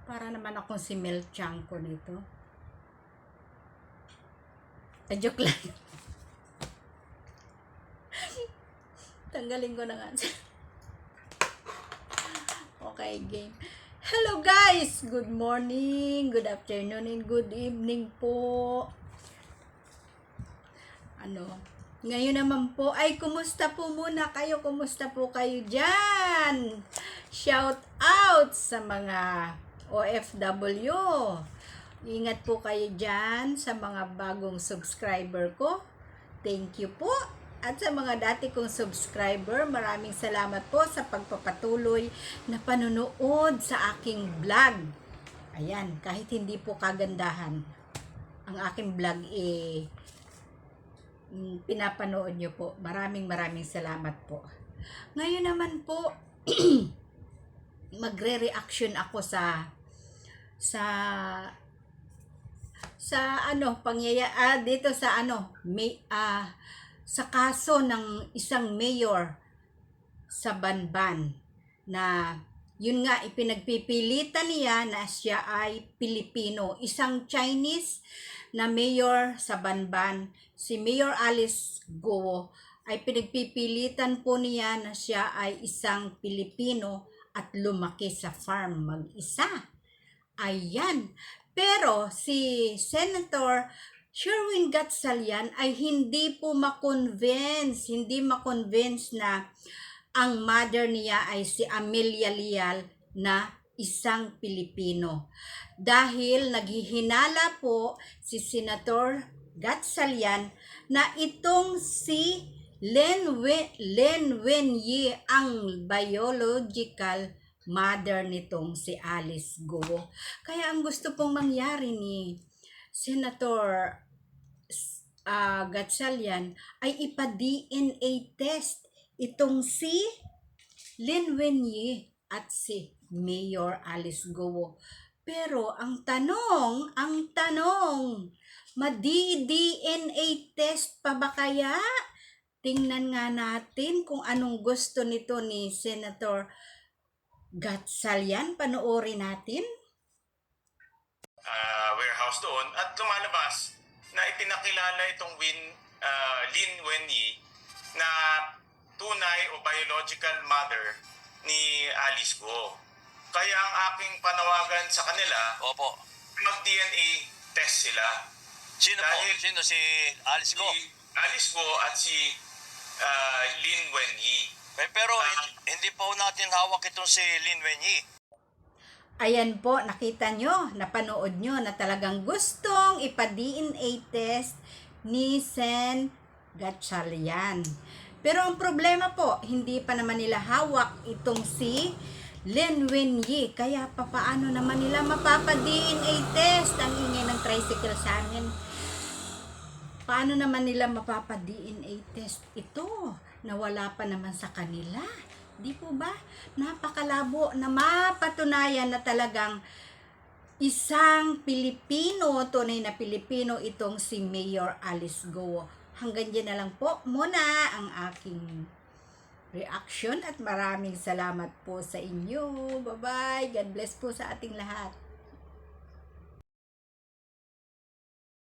Para naman akong si Mel Chanko nito. Joke lang. Tanggalin ko na nga. Okay, game. Hello guys! Good morning, good afternoon, and good evening po. Ngayon naman po, ay kumusta po muna kayo? Kumusta po kayo dyan? Shout out sa mga OFW. Ingat po kayo dyan sa mga bagong subscriber ko. Thank you po. At sa mga dati kong subscriber, maraming salamat po sa pagpapatuloy na panonood sa aking vlog. Ayan, kahit hindi po kagandahan ang aking vlog, pinapanood nyo po. Maraming salamat po. Ngayon naman po, magre-reaction ako sa dito sa sa kaso ng isang mayor sa Banban na yun nga ipinagpipilitan niya na siya ay Pilipino. Isang Chinese na mayor sa Banban, si Mayor Alice Guo, ay pinagpipilitan po niya na siya ay isang Pilipino at lumaki sa farm mag-isa. Ayan. Pero si Senator Sherwin Gatchalian ay hindi ma-convince na ang mother niya ay si Amelia Leal na isang Pilipino. Dahil naghihinala po si Senator Gatchalian na itong si Lin Wenyi ang biological mother nitong si Alice Guo. Kaya ang gusto pong mangyari ni Senator Gatchalian ay ipa-DNA test itong si Lin Wenyi at si Mayor Alice Guo. Pero ang tanong, ma-DNA test pa ba kaya? Tingnan nga natin kung anong gusto nito ni Senator Gatchalian. Panoorin natin. Warehouse doon at lumalabas na ipinakilala itong Lin Wenyi na tunay o biological mother ni Alice Guo. Kaya ang aking panawagan sa kanila, mag-DNA test sila. Sino po? Sino si Alice Guo? Si Alice Guo at si Lin Wenyi. Pero hindi po natin hawak itong si Lin Wenyi. Ayan po, nakita nyo, napanood nyo na talagang gustong ipa-DNA test ni Sen Gatchalian. Pero ang problema po, hindi pa naman nila hawak itong si Lin Wenyi. Kaya paano naman nila mapapa-DNA test? Ang ingay ng tricycle sa amin. Paano naman nila mapapa-DNA test ito? Nawala pa naman sa kanila. Di po ba? Napakalabo na mapatunayan na talagang isang Pilipino, tunay na Pilipino itong si Mayor Alice Guo. Hanggang dyan na lang po muna ang aking reaction at maraming salamat po sa inyo. Bye-bye. God bless po sa ating lahat.